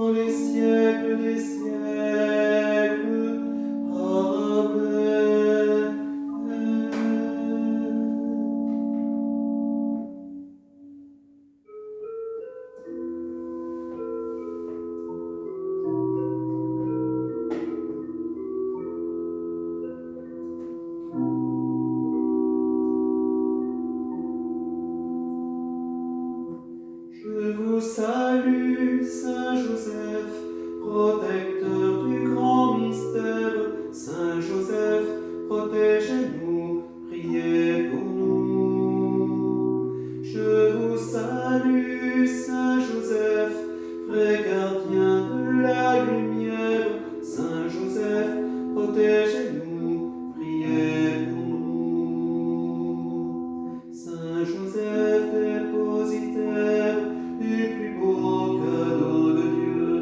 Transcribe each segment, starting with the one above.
dans les siècles des siècles. Amen. Je vous salue, Saint Joseph, protecteur du grand mystère. Saint Joseph, protégez-nous, priez pour nous. Je vous salue, Saint Joseph, vrai gardien de la lumière. Saint Joseph, protégez-nous, priez pour nous. Saint Joseph, dépositaire du plus beau cadeau de Dieu,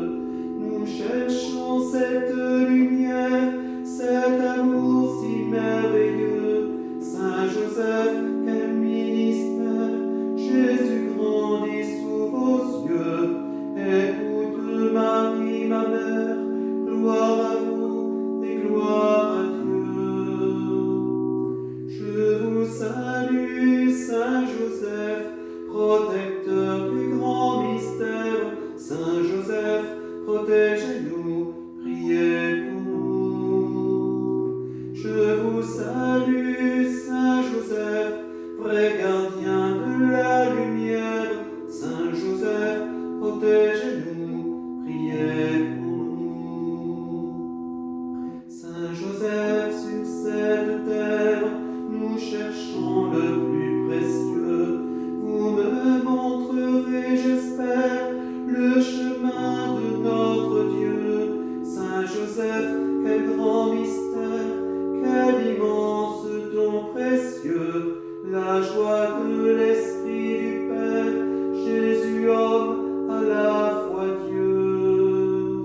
nous cherchons cette lumière, cet amour si merveilleux. Saint Joseph, quel ministère, Jésus grandit sous vos yeux. Écoute Marie, ma mère, gloire à vous et gloire à Dieu. Je vous salue, Saint Joseph, protecteur du grand mystère. Saint Joseph, protégez-nous, priez pour nous. Je vous salue, Saint Joseph, vrai gardien de la lumière. Saint Joseph, protégez-nous, priez pour nous. Saint Joseph, sur cette terre, nous cherchons le plus précieux. Vous me montrerez, j'espère, le chemin de notre Dieu. Saint Joseph, quel grand mystère, quel immense don précieux, la joie de l'Esprit du Père, Jésus homme, à la fois Dieu.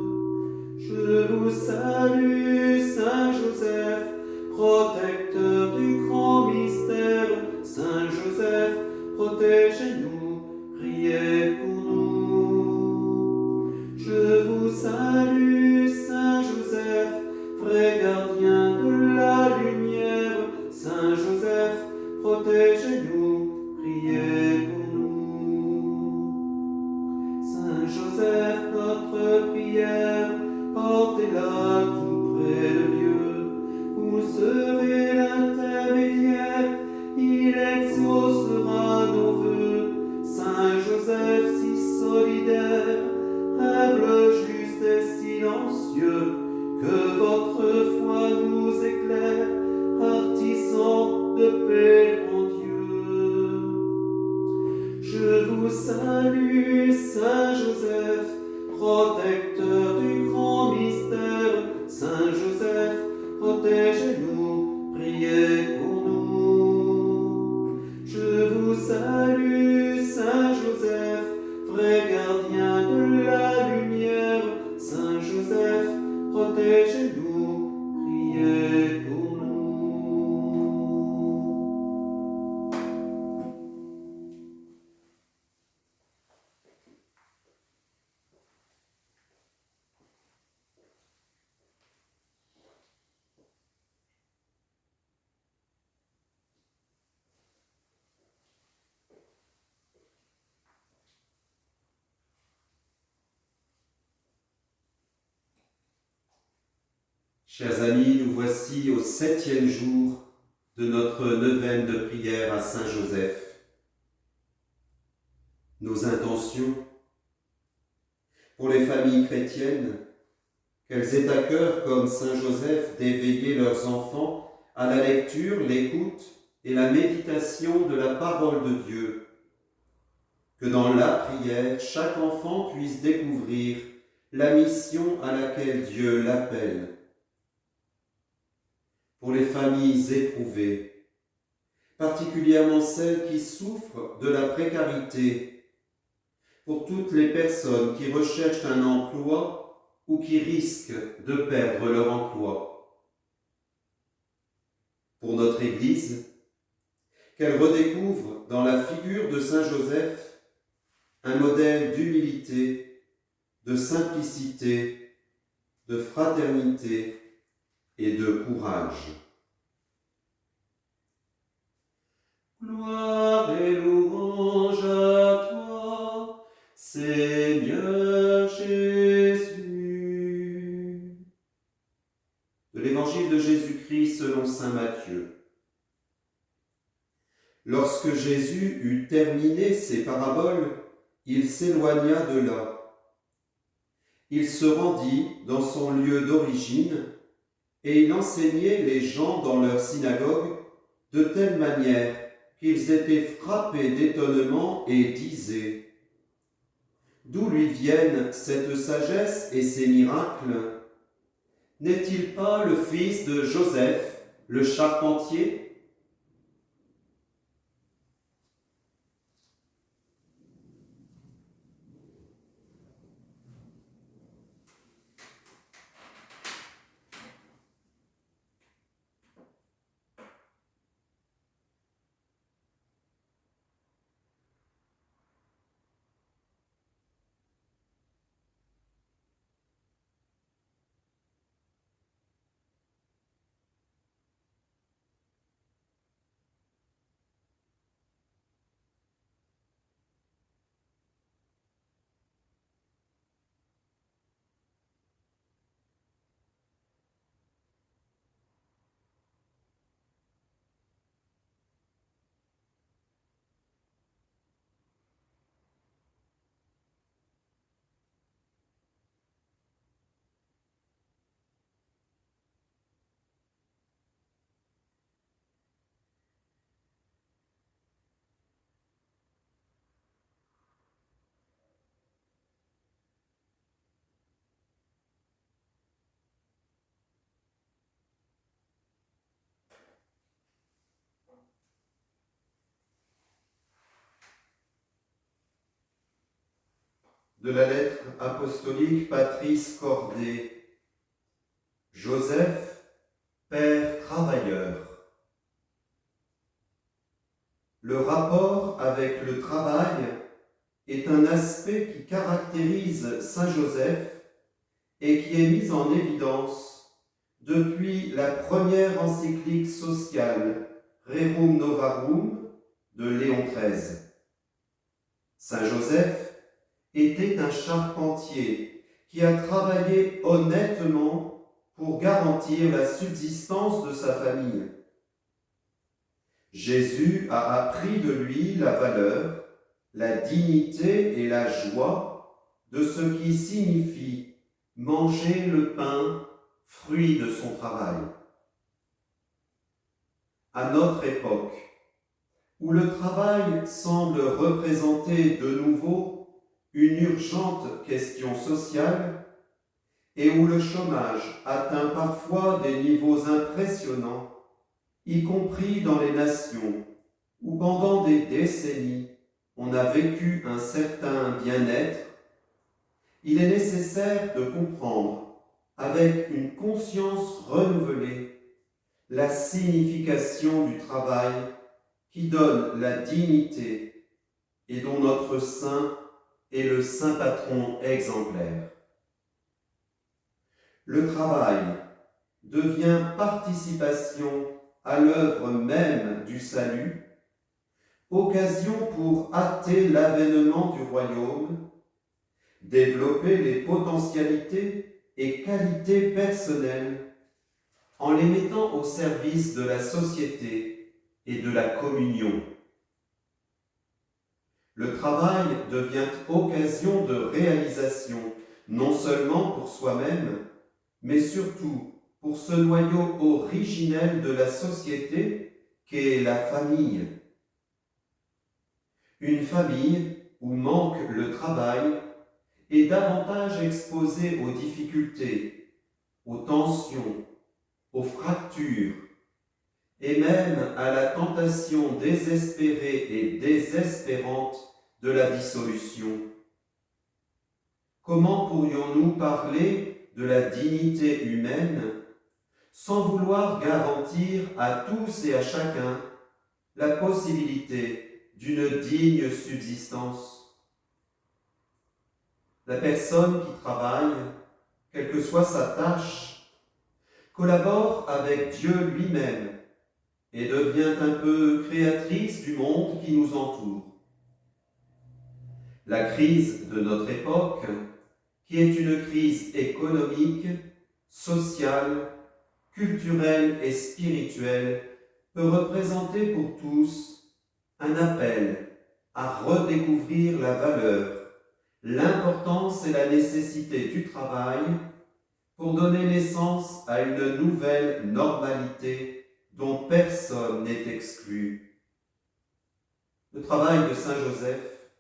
Je vous salue, Saint Joseph, protecteur du grand mystère. Saint Joseph, protégez-nous, priez pour nous. Je vous salue, Saint Joseph, vrai gardien de la lumière. Saint Joseph, protégez-nous, priez pour nous. Saint Joseph, notre prière, portez-la tout près de Dieu. Vous serez l'intermédiaire, il exaucera nos vœux. Saint Joseph, si solidaire, humble, juste et silencieux, que votre foi nous éclaire, artisans de paix en Dieu. Je vous salue, Saint Joseph, protecteur du grand mystère. Saint Joseph, protégez-nous, priez pour nous. Je vous salue, Saint Joseph, vrai gardien de la lumière. Saint Joseph, protégez-nous, priez pour nous. Chers amis, nous voici au 7e jour de notre neuvaine de prière à Saint Joseph. Nos intentions pour les familles chrétiennes, qu'elles aient à cœur, comme Saint Joseph, d'éveiller leurs enfants à la lecture, l'écoute et la méditation de la parole de Dieu. Que dans la prière, chaque enfant puisse découvrir la mission à laquelle Dieu l'appelle. Pour les familles éprouvées, particulièrement celles qui souffrent de la précarité, pour toutes les personnes qui recherchent un emploi ou qui risquent de perdre leur emploi. Pour notre Église, qu'elle redécouvre dans la figure de Saint Joseph un modèle d'humilité, de simplicité, de fraternité et de courage. Gloire et louange à toi, Seigneur Jésus. De l'Évangile de Jésus-Christ selon saint Matthieu. Lorsque Jésus eut terminé ses paraboles, il s'éloigna de là. Il se rendit dans son lieu d'origine et il enseignait les gens dans leur synagogue de telle manière qu'ils étaient frappés d'étonnement et disaient : d'où lui viennent cette sagesse et ces miracles ? N'est-il pas le fils de Joseph, le charpentier ? De la lettre apostolique Patrice Cordé. Joseph, père travailleur. Le rapport avec le travail est un aspect qui caractérise Saint Joseph et qui est mis en évidence depuis la première encyclique sociale Rerum Novarum de Léon XIII. Saint Joseph était un charpentier qui a travaillé honnêtement pour garantir la subsistance de sa famille. Jésus a appris de lui la valeur, la dignité et la joie de ce qui signifie manger le pain, fruit de son travail. À notre époque, où le travail semble représenter de nouveau une urgente question sociale et où le chômage atteint parfois des niveaux impressionnants, y compris dans les nations où pendant des décennies on a vécu un certain bien-être, il est nécessaire de comprendre avec une conscience renouvelée la signification du travail qui donne la dignité et dont notre saint est le saint patron exemplaire. Le travail devient participation à l'œuvre même du salut, occasion pour hâter l'avènement du royaume, développer les potentialités et qualités personnelles en les mettant au service de la société et de la communion. Le travail devient occasion de réalisation, non seulement pour soi-même, mais surtout pour ce noyau originel de la société qu'est la famille. Une famille où manque le travail est davantage exposée aux difficultés, aux tensions, aux fractures, et même à la tentation désespérée et désespérante de la dissolution. Comment pourrions-nous parler de la dignité humaine sans vouloir garantir à tous et à chacun la possibilité d'une digne subsistance ? La personne qui travaille, quelle que soit sa tâche, collabore avec Dieu lui-même et devient un peu créatrice du monde qui nous entoure. La crise de notre époque, qui est une crise économique, sociale, culturelle et spirituelle, peut représenter pour tous un appel à redécouvrir la valeur, l'importance et la nécessité du travail pour donner naissance à une nouvelle normalité dont personne n'est exclu. Le travail de Saint Joseph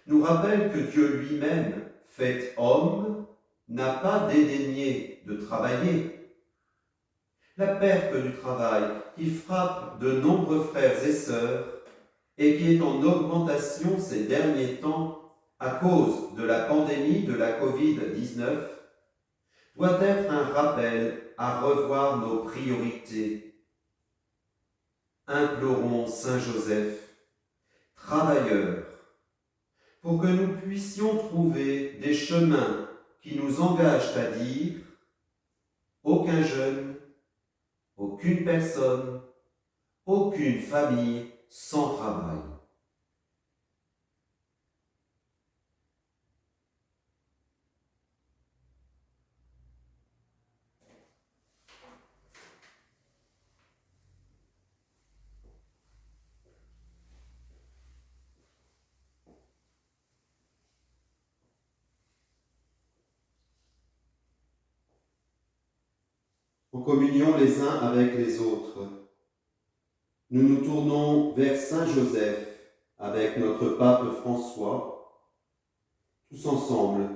nous rappelle que Dieu lui-même, fait homme, n'a pas dédaigné de travailler. La perte du travail qui frappe de nombreux frères et sœurs et qui est en augmentation ces derniers temps à cause de la pandémie de la Covid-19 doit être un rappel à revoir nos priorités. Implorons Saint Joseph, travailleur, pour que nous puissions trouver des chemins qui nous engagent à dire « aucun jeune, aucune personne, aucune famille sans travail ». En communion les uns avec les autres, nous nous tournons vers Saint Joseph avec notre pape François. Tous ensemble,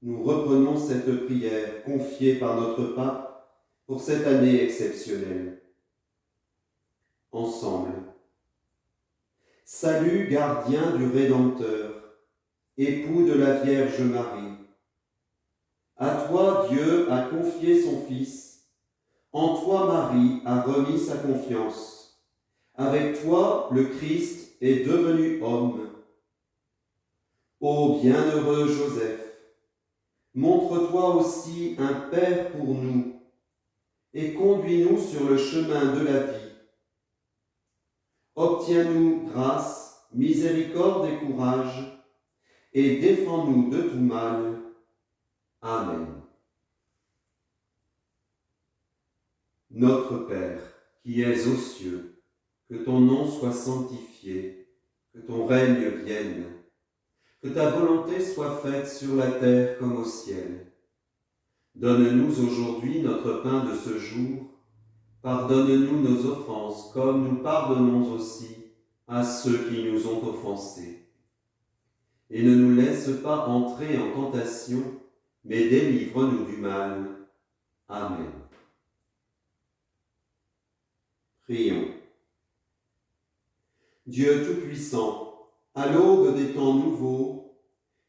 nous reprenons cette prière confiée par notre pape pour cette année exceptionnelle. Ensemble. Salut, gardien du Rédempteur, époux de la Vierge Marie. À toi, Dieu a confié son Fils. En toi, Marie a remis sa confiance. Avec toi, le Christ est devenu homme. Ô bienheureux Joseph, montre-toi aussi un Père pour nous et conduis-nous sur le chemin de la vie. Obtiens-nous grâce, miséricorde et courage, et défends-nous de tout mal. Amen. Notre Père, qui es aux cieux, que ton nom soit sanctifié, que ton règne vienne, que ta volonté soit faite sur la terre comme au ciel. Donne-nous aujourd'hui notre pain de ce jour. Pardonne-nous nos offenses, comme nous pardonnons aussi à ceux qui nous ont offensés. Et ne nous laisse pas entrer en tentation, mais délivre-nous du mal. Amen. Prions. Dieu Tout-Puissant, à l'aube des temps nouveaux,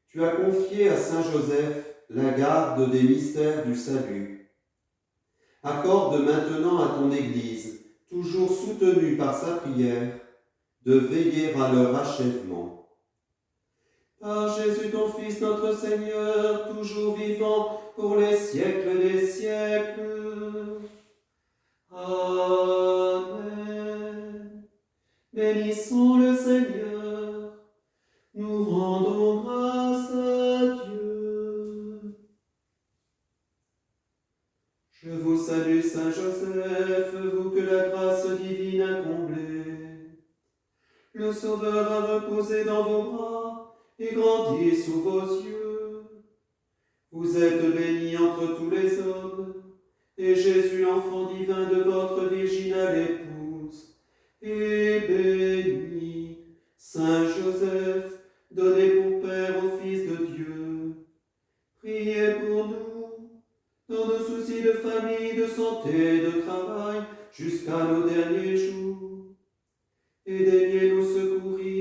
tu as confié à Saint Joseph la garde des mystères du salut. Accorde maintenant à ton Église, toujours soutenue par sa prière, de veiller à leur achèvement. Par Jésus ton Fils, notre Seigneur, toujours vivant pour les siècles des siècles. Amen. Bénissons le Seigneur, nous rendons grâce à Dieu. Je vous salue, Saint Joseph, vous que la grâce divine a comblé. Le Sauveur a reposé dans vos bras et grandi sous vos yeux. Vous êtes bénie entre tous les hommes, et Jésus, l'enfant divin de votre virginale épouse, est béni. Saint Joseph, donné pour Père au Fils de Dieu, priez pour nous, dans nos soucis de famille, de santé, de travail, jusqu'à nos derniers jours. Et daignez nous secourir